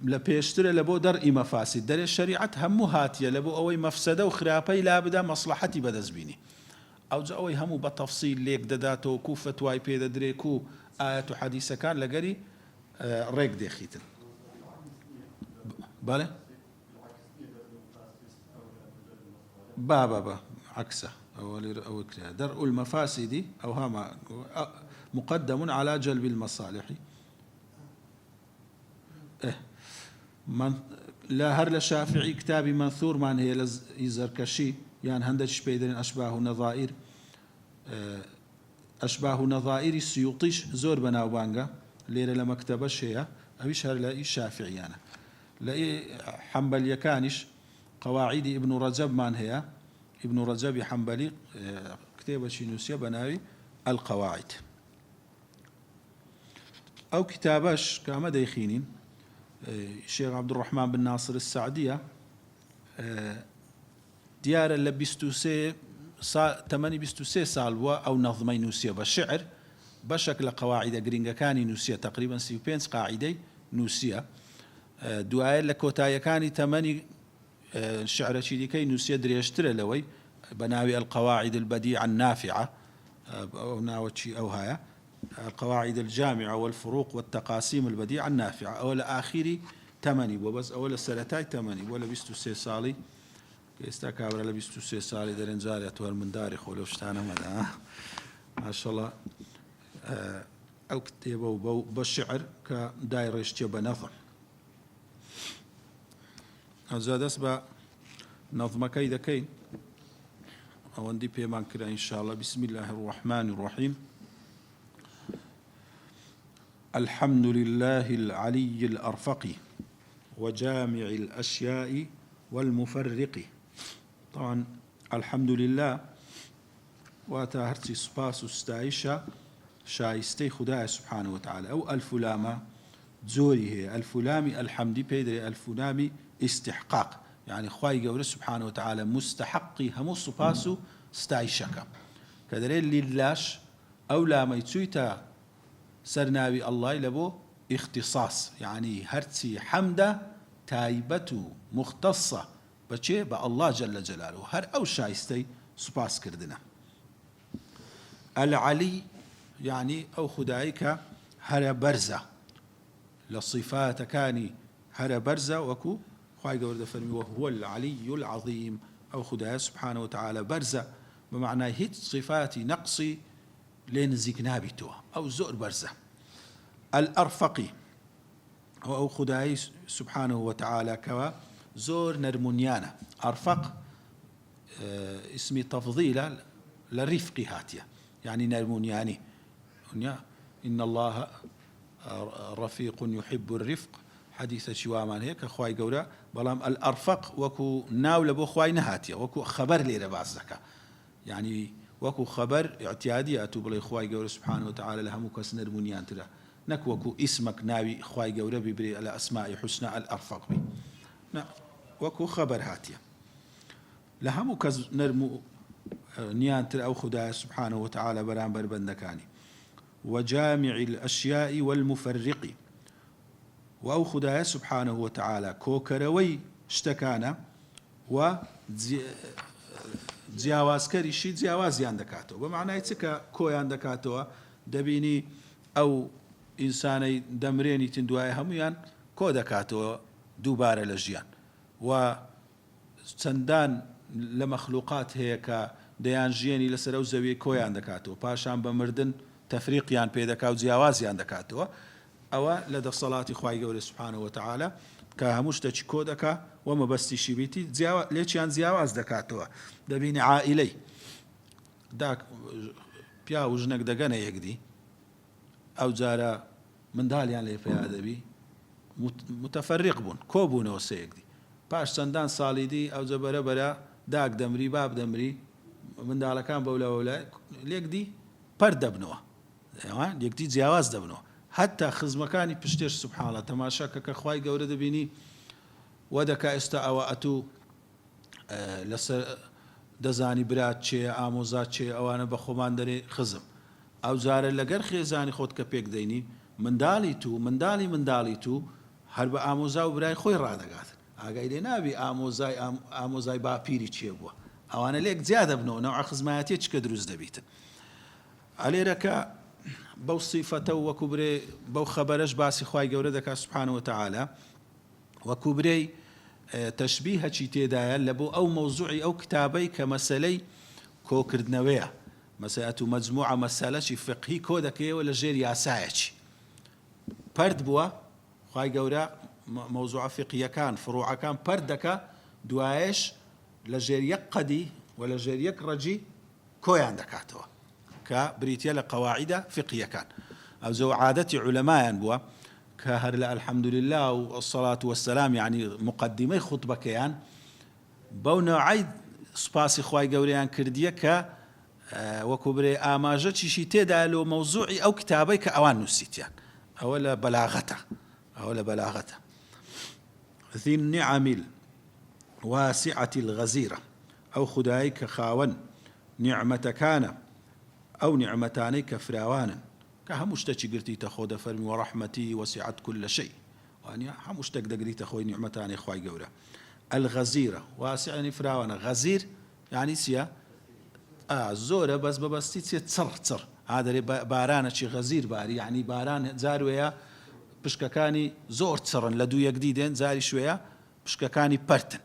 لبيشتري لبو درء مفاسد. در الشريعة هم هاتية لبو أوي مفسدة وخرابي لا بدا مصلحتي بدز بيني أو أوي همو بتفصيل ليك دداتو كوفة واي بيدا دريكو آيات حديثة كان لقري ريك دي خيتن بله بابا عكسه أو درء المفاسد أو هما مقدم على جلب المصالح. من لا هر لشافعي كتابي منثور من هي يزركشي يعني هندش بيدرين أشباه نظائر أشباه نظائر السيوطيش زور بناوبانغا ليرة لما كتبش هي أبيش هر لا الشافعي يعني لا حنبل يكانش قواعد ابن رجب من هي ابن رجب حنبلي كتابة شينوسيا بناوي القواعد أو كتابش كما ديخينين الشيخ عبد الرحمن بن ناصر السعدية ديار اللي بيستوسي 8 سال أو نظمي نوسيا بالشعر بشكل قواعد جرينجا كاني نوسيا تقريبا 5 قاعدة نوسيا دعاء لكوتايا كاني 8 شعر شيدي كي نوسيا دريشتري لوي بناوي القواعد البديعة النافعة أو ناوتشي أو هاي القواعد الجامعة والفروق والتقاسيم البديعة النافعة أول آخري 8 وبس أول السنتاي 8 ولا بيستو سي صالي استكابر ولا بيستو سي صالي درين زاري أتوار من دارخ ولو شتانا مدى ما شاء الله أو كتابه بالشعر كدائرة يشتيب نظم أزاد أسبع نظم كيدا كين أو عندي بيمان كده إن شاء الله. بسم الله الرحمن الرحيم. الحمد لله العلي الأرفق وجامع الأشياء والمفرق. طبعا الحمد لله واتهرتي سباس استعيشة شايستي خداه سبحانه وتعالى أو الفلامة زوري هي الفلامي الحمد بيدري الفلامي استحقاق يعني خواي قول سبحانه وتعالى مستحقي همو سباسو استعيشك كدري للاش أو لا ميتسويتا سرناوي الله لبو اختصاص يعني هرتي حمدة تايبته مختصة بچه با الله جل جلاله هر او شايستي سباس كردنا. العلي يعني أو خدايك هر برزة للصفات كاني هر برزة وكو خواهي قورد فرمي وهو العلي العظيم أو خداي سبحانه وتعالى برزة بمعنى هيت صفاتي نقصي لين زيك نابتوه أو زور برزة. الأرفقي أو خداي سبحانه وتعالى كوا زور نرمونيانا أرفق اسمي تفضيلا للرفق هاتيا يعني نرمونياني إن الله رفيق يحب الرفق حديث شوامان هيك خواي قورا بلام الأرفق وكو ناول بو خواي نهاتيا وكو خبر لي ربازك يعني وكو خبر اعتيادي أتوب لي خواي قورا سبحانه وتعالى لهم كس نرمونيان ترى نك وكو اسمك ناوي خواي قورا ببري الأسماء حسنى الأرفق بي وكو خبر هاتيا لهم كز نرمو نيانتر أو خداي سبحانه وتعالى برامبر بندكاني وجامع الأشياء والمفرق وأو خداي سبحانه وتعالى كوكروي اشتكانا و جیاواز کەریشی جیاوازیان دەکاتەوە بەمعنای چکە کۆیان دەکاتەوە دەبینی ئەو ئینسانەی دەمرێنی تندوایە هەمویان کۆ دەکاتەوە دووبارە لە ژیان و چەندان لە مەخلوقات هەیە کە دەیان ژیانی لەسەر ئەو زەویە کۆیان دەکاتەوە پاشان بە مردن تەفریقیان پێ دەکات و جیاوازیان دەکاتەوە ئەوە لە دەسەڵاتی خوای گەورە سوبحانە وتعالە کە هەموو شتێکی کۆ دەکا و مەبەستیشی بیتی لێکیان جیاواز دەکاتەوە دەبینی عائیلەی پیا و ژنێک دەگەنە یەکدی ئەو جارە منداڵیان لێ پیا دەبی متەفەریق بوون کۆ بوونەوە سەیەکدی پاش چەندان ساڵی دی ئەو جە بەرەبەرە داک دەمری باب دەمری منداڵەکان بەولەوەلای لێکدی پەر دەبنەوە یەکدی جیاواز دەبنەوە حتا خزمەکانی پشتێش سوبحانەڵڵا تەماشاکە کە خوای گەورە دەبینی وەدەکا ئێستا ئەوە ئەتوو لەسەر دەزانی برات چێ ئامۆزات چێ ئەوانە بە خۆمان دەرێ خزم ئەو جارە لەگەر خێزانی خۆت کە پێک دەینی منداڵی تو هەر بە ئامۆزا و برای خۆی ڕادەگات ئاگای لێ نابی ئامۆزای باپیری چێ بووە ئەوانە لێک جیا دەبنەوە نەوع خزمایەتیە چکە دروست دەبیتن ئەلێرەکە بەو سیفەتە و وەکو برێ بەو خەبەرەش باسی خوای گەورە دەکات سوبحانەه وتعالە وەکو برێی تەشبیهەکی تێدایە لە بۆ ئەو مەوزوعی ئەو کتابەی کە مەسەلەی کۆکردنەوەیە مەسەلەت و مەجموعە مەسەلەکی فقهی کۆ دەکەیەوە لە ژێر یاسایەکی پەرد بووە خوای گەورە مەوزوعە فقهیەکان فڕوعەکان پەرد دەکا دوایەش لە ژێر یەک قەدی و لە ژێر یەک ڕەجی کۆیان دەکاتەوە کە بریتە لە قەواعیدە فقهیەکان ئەو زەو عادەتی عولەمایان بووە کە هەر لە الحەمد لله والصلاة والسلام يعني مقدمەی خوتبەکەیان بەو نەوعەی سوپاسی خوای گەورەیان کردیە کە وەکو برێ ئاماژەیەکیشی تێدا لەو مەوزوعی ئەو کتابەی کە ئەوان نووسیتیان ئەوە لە بەلاغەتە ذی النعم الواسعة الغزيرة ئەو خودایی کە خاوەن نیعمەتەکانە ئەو نیعمەتانەی کە فراوانن کە هەموو شتێکی گرتیتە خۆ دەفەرمی وەڕەحمەتی وەسعت كل شيء وانیا هەموو شتێک دەگریتە خۆی نیعمەتانی خوای گەورە الغزيرة واسع يعني فراوانە غەزیر يعني چییە زۆرە بەس بەبەستی چێ چڕ ئادەرێ بارانەکی غەزیر باری يعني باران جاروەیە پشکەکانی زۆر چڕن لە دوو یەکدی دێن جاری شوەیە پشکەکانی پەرتن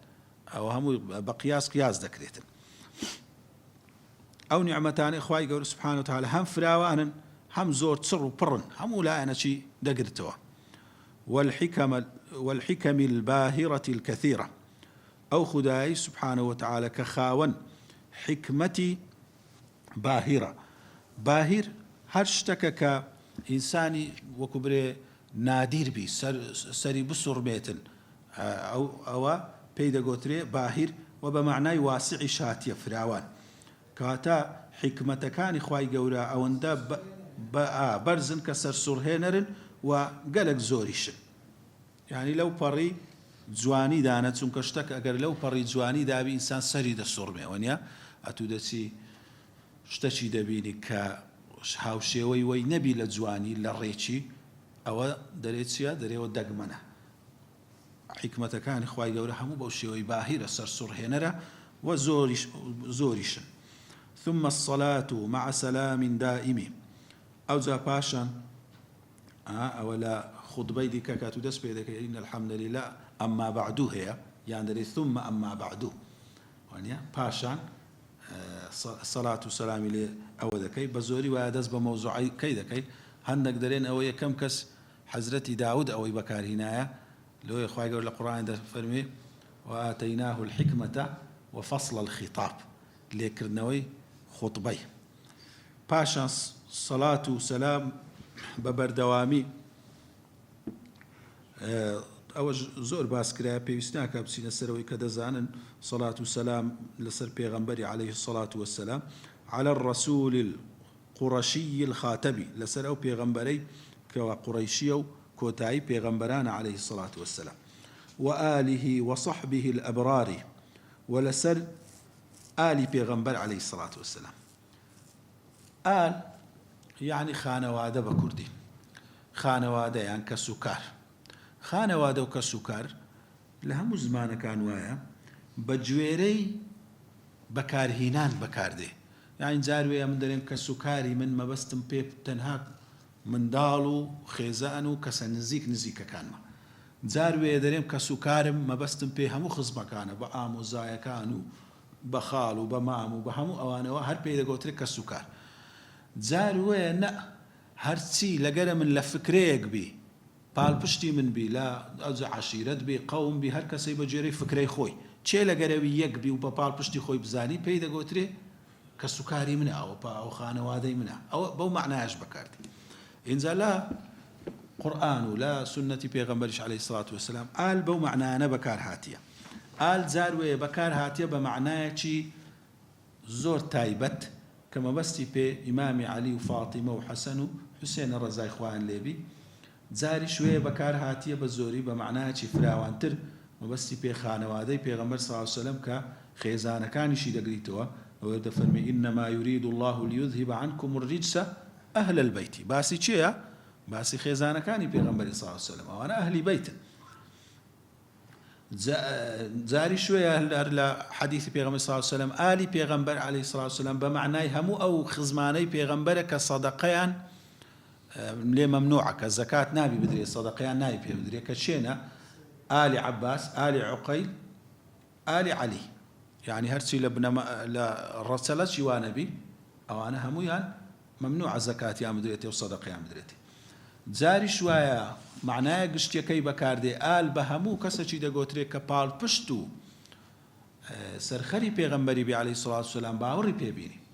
ئەوە هەموو بە قیاس دەکرێتن ئەو نیعمەتانی خوای گەورە سوبحانەه وتعالە هەم فراوانن هەم زۆر چڕ و پڕن هەموو لایەنەکی دەگرتەوە والحكم الباهرة الكثيرة أو خداي سبحانه وتعالى كخاون حكمتي باهر هرشتك كإنساني وكبري نادير بي سري بسر بيتن أو بيدا قوتري باهر وبمعنى واسع شاتية فراوان كاتا حكمتكان إخواي قورا أو اندا برزن كسر سرهنرن وقلق زوريشن يعني لو بري جوانی دانت چونکە شتێک ئەگەر لەو پەڕی جوانی دابی ئینسان سەری دەسوڕمێ وەنیا ئەتوو دەچی شتێکی دەبینی کە هاوشێوەی وەی نەبی لە جوانی لە ڕێکی ئەوە دەرێت چیە دەرێەوە دەگمەنە حیکمەتەکانی خوای گەورە هەموو بەو شێوەی باهیرە سەر سوڕهێنەرە و زۆریشن ثم الصلاة مع سلام دائم أو زا باشا أولا خطبة دي كاتو دس بيدك إن الحمد لله أما بعده هي يعني ثم أما بعده يعني باشا الصلاة والسلام لي أو ذكي بزوري وادز بموضوع كيدا كي هنك درين أو كم كس حزرتي داود أو بكار هنايا لو يا إخوة يقول القرآن ده فرمي وآتيناه الحكمة وفصل الخطاب ليكرنوي خطبي باشا صلاة وسلام ببردوامي أو زور باسكرا بيستاك بسين السروي كدزان صلاة والسلام لسر بيغمبري عليه الصلاة والسلام على الرسول القرشي الخاتبي لسر أو بيغمبري كقريشي كوتاي بيغمبران عليه الصلاة والسلام وآله وصحبه الأبرار ولسر آل بيغمبر عليه الصلاة والسلام آل يعني خانواده بكردي خانواده يعني كسكر خانواده وكسكر لهم زمان كان وايا بجويري بكارهينان بكارده يعني زاروية من درين كسكاري من ما بستم بيب تنهاك من دالو خيزانو كسنزيك نزيك كان ما زاروية درين كسكارم ما بستم بيه همو خزمة كان بآمو زايا كانو بخالو بمامو بهمو اوانو هر بيدا قوتري كسكار زاروية نا هرسي لقرا من لفكريك بي بالبشتي من بي لا أز عشيرت بي قوم بي هر كسي بجري فكري خوي چه لقروي يك بي وبالبشتي خوي بزاني بيدا قوتري كسكاري منها أو خانوادي منها أو بو معناهاش بكارتي إنزا لا قرآن ولا سنة بيغمبرش عليه الصلاة والسلام آل بو معنانا بكار هاتية آل زاروي بكار هاتية بمعناه چي زور تايبت كما بستي بي إمام علي وفاطمة وحسن وحسين الرزاي خوان ليبي زاري شوية بكار هاتية بزوري بمعناها چي فراوانتر ما بستي بي خانوادي بيغمبر صلى الله عليه وسلم كخيزان كان شي دقريتوا ويرد فرمي إنما يريد الله ليذهب عنكم الرجس أهل البيت باسي چيا باسي خيزان كان بيغمبر صلى الله عليه وسلم وأنا أهل بيت زاري شوية لا حديث بيغمبر صلى الله عليه وسلم آلي بيغمبر عليه الصلاة والسلام بمعنى همو أو خزماني بيغمبر كصدقيان ليه ممنوعة كالزكاة نابي بدري الصدقيان نابي بدري كشينا آل عباس آل عقيل آل علي يعني هرسي لرسلت شوى نبي أو أنا همويان ممنوع الزكاة يا مدريتي والصدقة يا مدريتي زاري شوية معناه قشتي كي بكاردي آل بهمو كسا دا قوتري كبال پشتو سرخري بيغمبري بي عليه الصلاة والسلام باوري بيبيني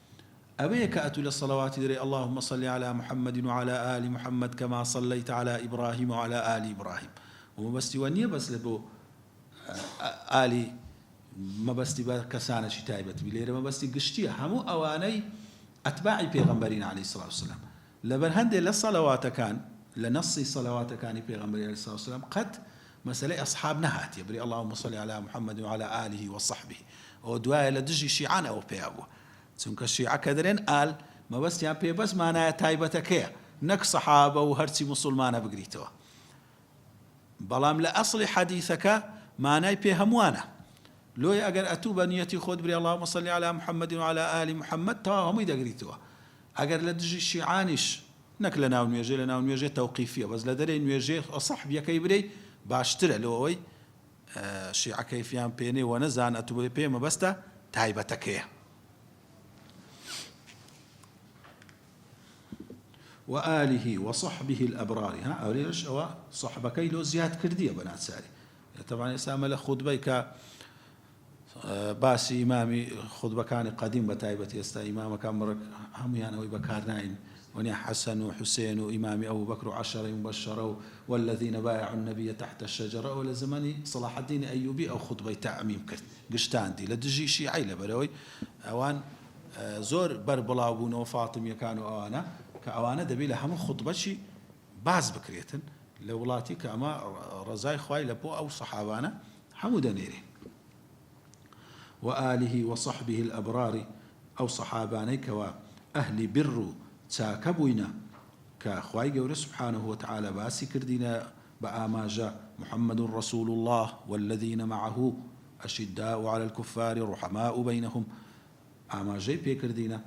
أبيك أتو للصلوات دري اللهم صل على محمد وعلى آل محمد كما صليت على إبراهيم وعلى آل إبراهيم وما بستي ونية بس لبو آلي ما بستي كسانة شي تايبت بليرة ما بستي قشتي همو أواني أتباعي بيغمبرين عليه الصلاة والسلام لبن هندي للصلوات كان لنصي صلوات كان بيغمبرين عليه الصلاة والسلام قد مسألة أصحاب نهات يبري اللهم صل على محمد وعلى آله وصحبه ودواء لدجي شيعان أو بيابو چونکە شیعە کە دەرێن ئال مەبەستیان پێ بەس مانایە تایبەتەکەیە نەک سەحابە و هەرچی موسڵمانە بگریتەوە بەڵام لە ئەسڵی حەدیثەکە مانای پێ هەمووانە لۆی ئەگەر ئەتوو بە نیەتی خۆت بری اللهم صل على محمد وعلى آل محمد تەواو هەمووی دەگریتەوە ئەگەر لە دژی شیعانیش نەک لە ناو نوێژێ تەوقیفیە بەس لە دەرەی نوێژێ سەحبیەکەی برەی باشترە لەوەی شیعەکەیفیان پێنێ و نەزان ئەتوو پێ مەبەستە تایبەتەکەیە وآله وصحبه الأبرار ها أوليش أو صحبك لو زياد كردية بنات ساري طبعا يسامل خطبك باسي إمامي خطبة كان قديم بتايبة يستا إمام كان مرك هم يعني ويبكارنين ونيا حسن وحسين وإمامي أبو بكر 10 مبشروا والذين بايعوا النبي تحت الشجرة ولا زماني صلاح الدين أيوبي أو خطبة تعميم كرت قشتان دي لدجي شيعي لبروي أوان زور بربلا بون وفاطمة كانوا أوانا كأوانا دبيله هم خطبة شي باز بكريتن لولاتي كأما رزاي خواي لبو أو صحابانا حمود نيرين وآله وصحبه الأبرار أو صحاباني كوا أهل بر تاكبوينا كخواي قول سبحانه وتعالى باسي كردنا بآماجا محمد رسول الله والذين معه أشداء على الكفار رحماء بينهم ئاماژەی پێکردینە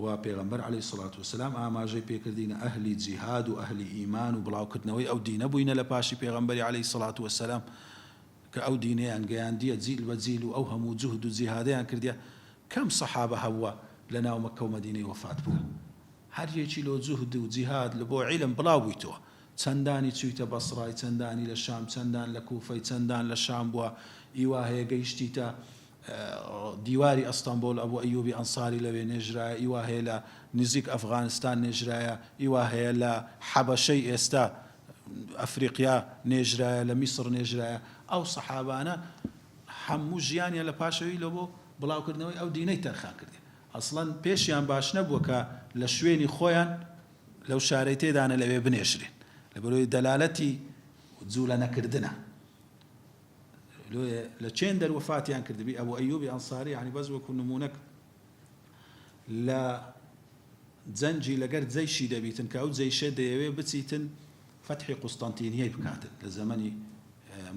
و پێغەمبەر عەلەیهی سڵات وسەلام ئاماژەی پێکردینە ئەهلی جیهاد و ئەهلی ئیمان و بڵاوکردنەوەی ئەو دینە بووینە لە پاشی پێغەمبەری عەلەیهی سڵات وسەلام کە ئەو دینەیان گەیاندیە جیل بە جیل و ئەو هەموو جوهد و جیهادیان کردیە. کەم سەحابە هەبووە لە ناو مەککە و مەدینەی وەفات بووە، هەر یەکی لۆ جوهد و جیهاد لە بۆ عیلم بڵاو بوویتەوە. چەندانی چوویتە بەسڕای، چەندانی لە شام، چەندان لە کوفەی، چەندان لە شام بووە. ئیوا هەیە گەیشتیتە دیواری ئەستەمبۆل، ئەبوو ئەیوبی ئەنساری لەوێ نێژرایە، ئیوا هەیە لە نزیک ئەفغانستان نێژرایە، ئیوا هەیە لە حەبەشەی ئێستا ئەفریقیا نێژرایە، لە میسر نێژرایە. ئەو سەحابانە هەموو ژیانیان لە پاشەوی لە بۆ بڵاوکردنەوەی ئەو دینەی تەرخان کردی. ئەسڵەن پێشیان باش نەبووە کە لە شوێنی خۆیان لەو شارەی تێدانە لەوێ بنێژرێن لە بەرۆی دەلالەتی جوو لە نەکردنە. لە چێن دەروەفاتیان کردبی ئەبوو ئەیوبی ئەنساری، یعنی بەس وەکو نمونەک لە جەنجی لەگەر جەیشی دەبیتن کە ئەو جەیشە دەیەوێ بچیتن فەتحی قوستەنتینیەی بکاتن لە زەمەنی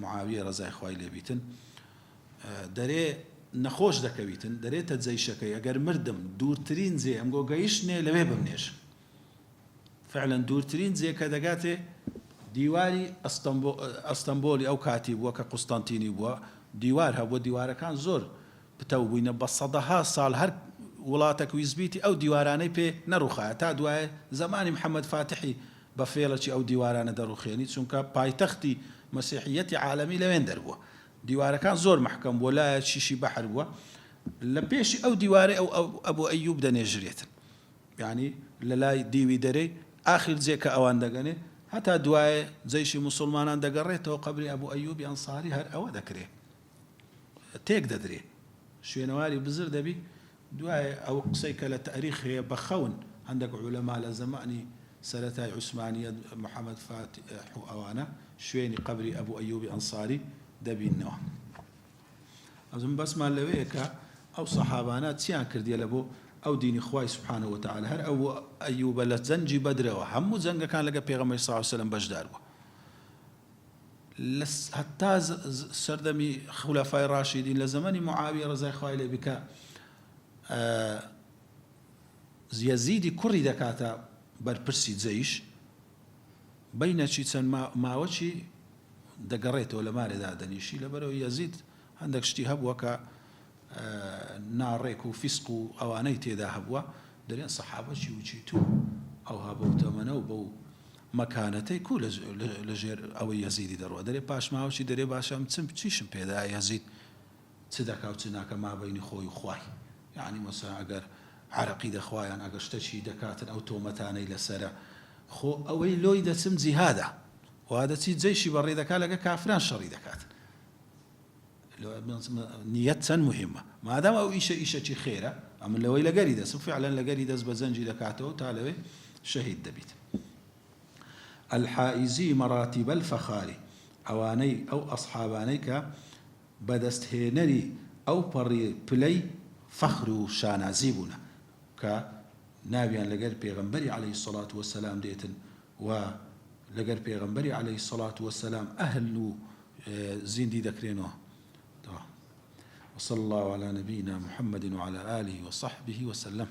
معاویە ڕەزای خوای لێبیتن، دەرێ نەخۆش دەکەویتن، دەرێتە جەیشەکەی ئەگەر مردم دوورترین جێ ئەم گۆ گەیشتنێ لەوێ بمنێژ. فعلەن دوورترین جێ کە دەگاتێ دیواری ئەستەمبۆلی ئەو کاتی بووە کە قوستەنتینی بووە، دیوار هەبووە، دیوارەکان زۆر پتە بووینە بە سەدەها ساڵ هەر وڵاتێک ویزبیتی ئەو دیوارانەی پێ نەڕوخایە تا دوایە زەمانی محەممەد فاتحی بە فێڵەکی ئەو دیوارانە دەڕوخێنی، چونکە پایتەختی مەسیحیەتی عالەمی لەوێن دەربووە. دیوارەکان زۆر محکەم بووە، لایە شیشی بەحر بووە. لە پێشی ئەو دیوارە ئەبوو ئەیوب دەنێژرێتن، یعنی لە لای دیوی دەرەی ئاخر جێ کە ئەوان دەگەنێ هەتا دوایە جەیشی موسڵمانان دەگەڕێتەوە قەبری ئەبوو ئەیوبی ئەنساری، هەر ئەوە دەکرێت تێک دەدرێ، شوێنەواری بزر دەبی. دوایە ئەو قسەی کە لە تاریخ هەیە بەخەون هەندێک عولەما لە زەمانی سەرەتای عوسمانیە محەممەد فاتح و ئەوانە شوێنی قەبری ئەبوو ئەیوبی ئەنساری دەبینەوە. ئەزم بەسمان لەوەیە کە ئەو سەحابانە چیان کردیە لە بۆ ئەو دینی خوای سبحانه وتعالى. هەر ئەو ئەیوبە لە جەنجی بەدرەوە هەموو جەنگەکان لەگە پێغەمبەری صلی الله علیه وسلم بەشدار بووە، هەتا سەردەمی خولەفای ڕاشیدین لە زەمانی معاویە ڕەزای خوای لێ بکە یەزیدی کوڕی دەکاتە بەرپرسی جەیش، بەینەچی چەند ماوەچی دەگەڕێتەوە لە مارێدا دەنیشی، لەبەرەوە یەزید هەندێک شتی هەبووە کە ناڕێک و فیسق و ئەوانەی تێدا هەبووە، دەرێن سەحابەی وچیت و ئەو هەبەوتەمەنە و بەو مەکانەتەی کو لەژێر ئەوەی یەزیدی دەڕوە، دەرێ پاشماوەی دەرێ باشەم چیشم پێدا یەزید چ دەکا و چ ناکە مابەینی خۆی و خوای، یعنی مەسەڵەن ئەگەر عەرەقی دەخوایان ئەگەر شتێکی دەکاتن ئەو تۆمەتانەی لەسەرە، خۆ ئەوەی لۆی دەچم جیهادە وا دەچی جەیشی بەڕێ دەکات لەگە کافران شەڕی دەکات. نیەت چەند مهمە، مادام ئەو ئیشەکی خێرە ئەمن لەوەی لەگەری دەسم فعلەن لەگەری دەست بە جەنجی دەکاتەوە تا لەوێ شەهید دەبیت. الحائزی مراتب الفخار، ئەوانەی ئەو ئەصحابانەی کە بەدەستهێنەری ئەو پەڕی پلەی فەخر و شانازی بوونە کە ناویان لەگەر پێغەمبەری عەلەیهی الصەلاة وەسەلام دێتن و لەگەر پێغەمبەری عەلەیهی الصەلاة وەسەلام ئەهل و زیندی دەکرێنەوە. وصلى الله على نبينا محمد وعلى آله وصحبه وسلم.